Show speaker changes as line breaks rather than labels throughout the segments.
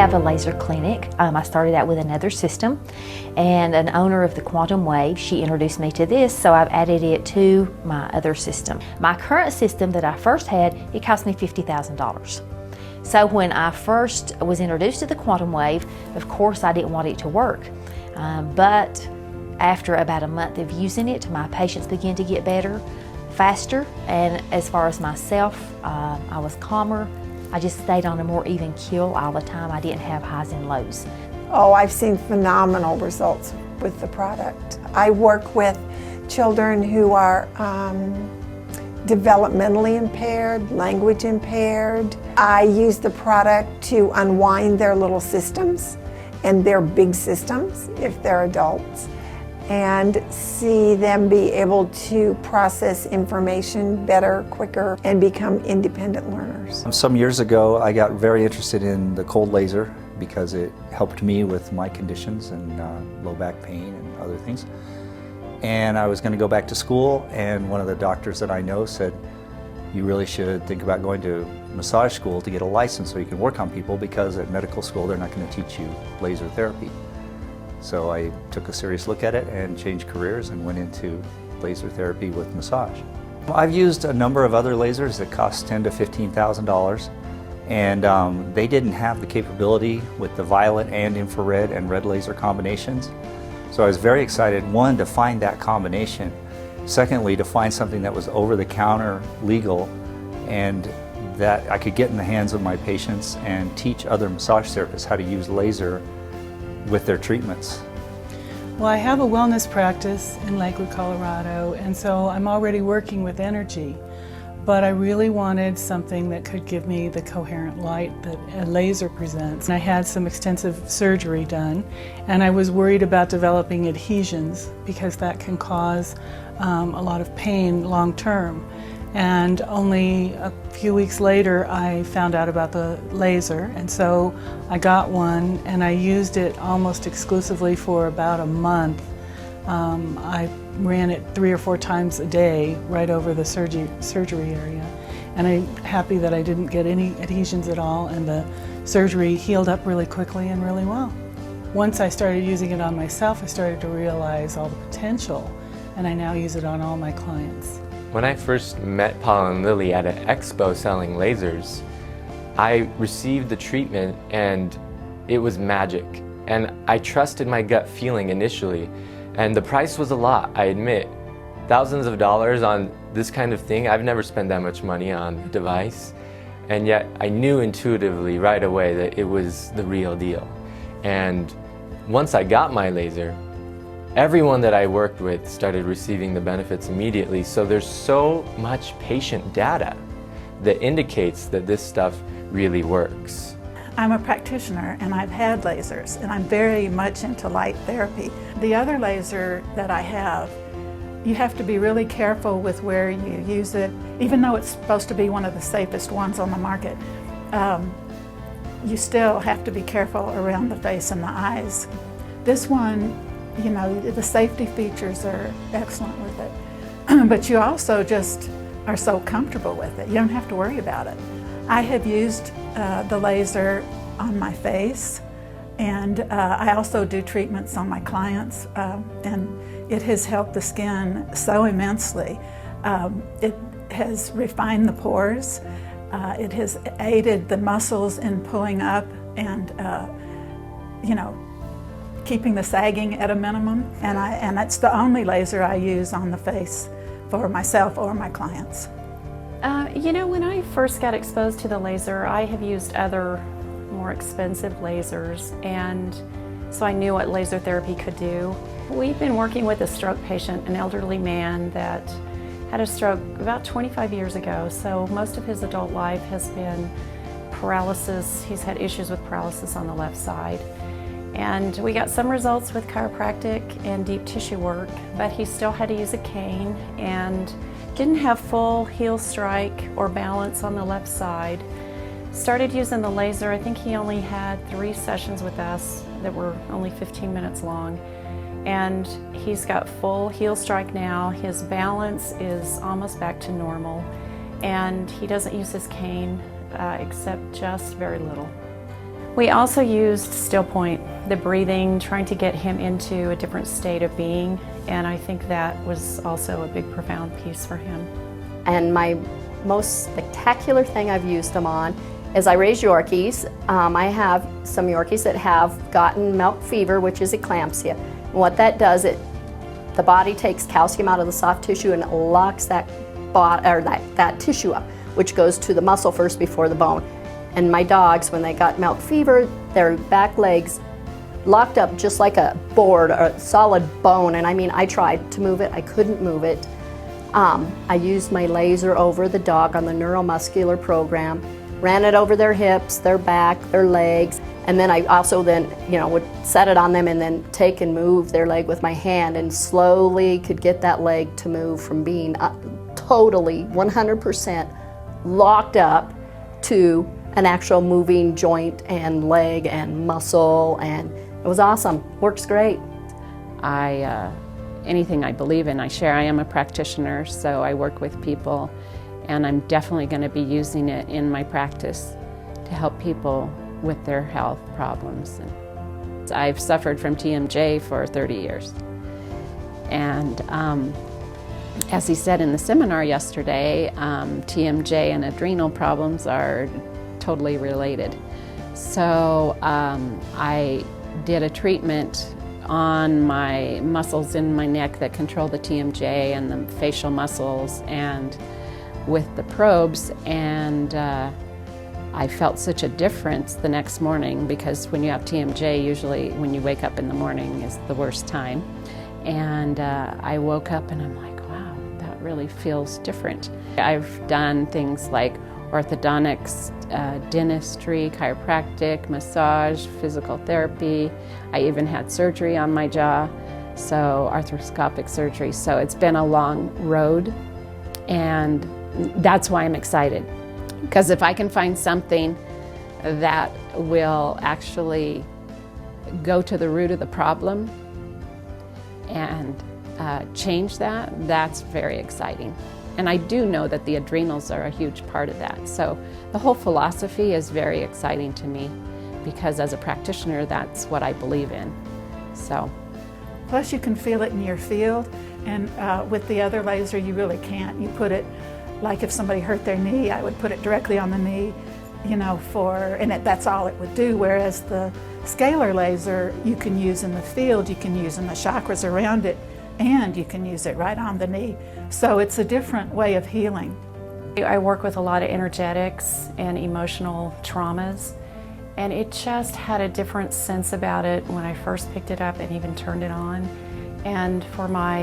have a laser clinic. I started out with another system, and an owner of the Quantum Wave, she introduced me to this, so I've added it to my other system. My current system that I first had, it cost me $50,000. So when I first was introduced to the Quantum Wave, of course I didn't want it to work. But after about a month of using it, my patients began to get better, faster, and as far as myself, I was calmer. I just stayed on a more even keel all the time. I didn't have highs and lows.
Oh, I've seen phenomenal results with the product. I work with children who are developmentally impaired, language impaired. I use the product to unwind their little systems and their big systems if they're adults, and see them be able to process information better, quicker, and become independent learners.
Some years ago, I got very interested in the cold laser because it helped me with my conditions and low back pain and other things. And I was going to go back to school, and one of the doctors that I know said, you really should think about going to massage school to get a license so you can work on people, because at medical school they're not going to teach you laser therapy. So I took a serious look at it and changed careers and went into laser therapy with massage. I've used a number of other lasers that cost $10,000 to $15,000, and they didn't have the capability with the violet and infrared and red laser combinations. So I was very excited, one, to find that combination, secondly, to find something that was over-the-counter legal and that I could get in the hands of my patients and teach other massage therapists how to use laser with their treatments.
Well, I have a wellness practice in Lakewood, Colorado, and so I'm already working with energy, but I really wanted something that could give me the coherent light that a laser presents. I had some extensive surgery done, and I was worried about developing adhesions because that can cause a lot of pain long term. And only a few weeks later, I found out about the laser, and so I got one, and I used it almost exclusively for about a month. I ran it 3 or 4 times a day right over the surgery area, and I'm happy that I didn't get any adhesions at all, and the surgery healed up really quickly and really well. Once I started using it on myself, I started to realize all the potential, and I now use it on all my clients.
When I first met Paul and Lily at an expo selling lasers, I received the treatment and it was magic. And I trusted my gut feeling initially. And the price was a lot, I admit. Thousands of dollars on this kind of thing. I've never spent that much money on a device. And yet I knew intuitively right away that it was the real deal. And once I got my laser, everyone that I worked with started receiving the benefits immediately, so there's so much patient data that indicates that this stuff really works.
I'm a practitioner and I've had lasers, and I'm very much into light therapy. The other laser that I have, you have to be really careful with where you use it. Even though it's supposed to be one of the safest ones on the market, you still have to be careful around the face and the eyes. This one, you know, the safety features are excellent with it, but you also just are so comfortable with it. You don't have to worry about it. I have used the laser on my face, and I also do treatments on my clients, and it has helped the skin so immensely. It has refined the pores. It has aided the muscles in pulling up and, you know, keeping the sagging at a minimum, and that's the only laser I use on the face for myself or my clients.
You know, when I first got exposed to the laser, I have used other more expensive lasers, and so I knew what laser therapy could do. We've been working with a stroke patient, an elderly man that had a stroke about 25 years ago, so most of his adult life has been paralysis. He's had issues with paralysis on the left side. And we got some results with chiropractic and deep tissue work, but he still had to use a cane and didn't have full heel strike or balance on the left side. Started using the laser. I think he only had 3 sessions with us that were only 15 minutes long. And he's got full heel strike now. His balance is almost back to normal. And he doesn't use his cane except just very little. We also used still point, the breathing, trying to get him into a different state of being, and I think that was also a big, profound piece for him.
And my most spectacular thing I've used them on is I raise Yorkies. I have some Yorkies that have gotten milk fever, which is eclampsia. And what that does, the body takes calcium out of the soft tissue and it locks that tissue up, which goes to the muscle first before the bone. And my dogs, when they got milk fever, their back legs locked up just like a board or a solid bone. And I mean, I tried to move it, I couldn't move it. I used my laser over the dog on the neuromuscular program, ran it over their hips, their back, their legs, and then I also would set it on them and then take and move their leg with my hand and slowly could get that leg to move from being totally 100% locked up to an actual moving joint and leg and muscle, and it was awesome. Works great.
Anything I believe in, I share. I am a practitioner, so I work with people, and I'm definitely going to be using it in my practice to help people with their health problems. And I've suffered from TMJ for 30 years. And as he said in the seminar yesterday, TMJ and adrenal problems are totally related. So I did a treatment on my muscles in my neck that control the TMJ and the facial muscles and with the probes, and I felt such a difference the next morning, because when you have TMJ, usually when you wake up in the morning is the worst time. And I woke up and I'm like, wow, that really feels different. I've done things like orthodontics, dentistry, chiropractic, massage, physical therapy. I even had surgery on my jaw, so arthroscopic surgery. So it's been a long road, and that's why I'm excited. Because if I can find something that will actually go to the root of the problem and change that, that's very exciting. And I do know that the adrenals are a huge part of that. So the whole philosophy is very exciting to me, because as a practitioner, that's what I believe in. So.
Plus you can feel it in your field, and with the other laser you really can't. You put it, like if somebody hurt their knee, I would put it directly on the knee, that's all it would do. Whereas the scalar laser you can use in the field, you can use in the chakras around it, and you can use it right on the knee. So it's a different way of healing.
I work with a lot of energetics and emotional traumas, and it just had a different sense about it when I first picked it up and even turned it on. And for my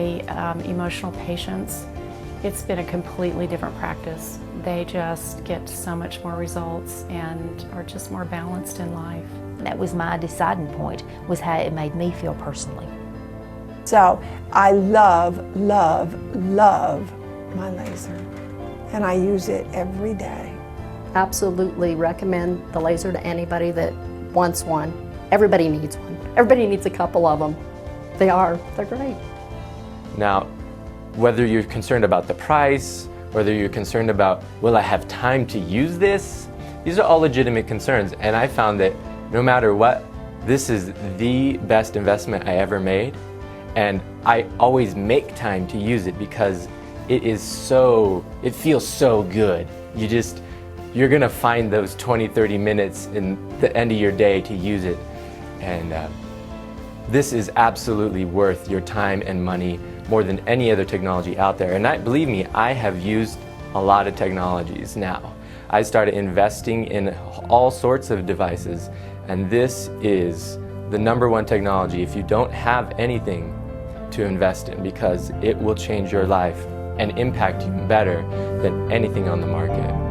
emotional patients, it's been a completely different practice. They just get so much more results and are just more balanced in life.
That was my deciding point, was how it made me feel personally.
So I love, love, love my laser, and I use it every day.
Absolutely recommend the laser to anybody that wants one. Everybody needs one. Everybody needs a couple of them. They're great.
Now, whether you're concerned about the price, whether you're concerned about, will I have time to use this? These are all legitimate concerns, and I found that no matter what, this is the best investment I ever made. And I always make time to use it because it feels so good. You're gonna find those 20-30 minutes in the end of your day to use it. And this is absolutely worth your time and money more than any other technology out there. And believe me, I have used a lot of technologies now. I started investing in all sorts of devices, and this is the #1 technology if you don't have anything to invest in, because it will change your life and impact you better than anything on the market.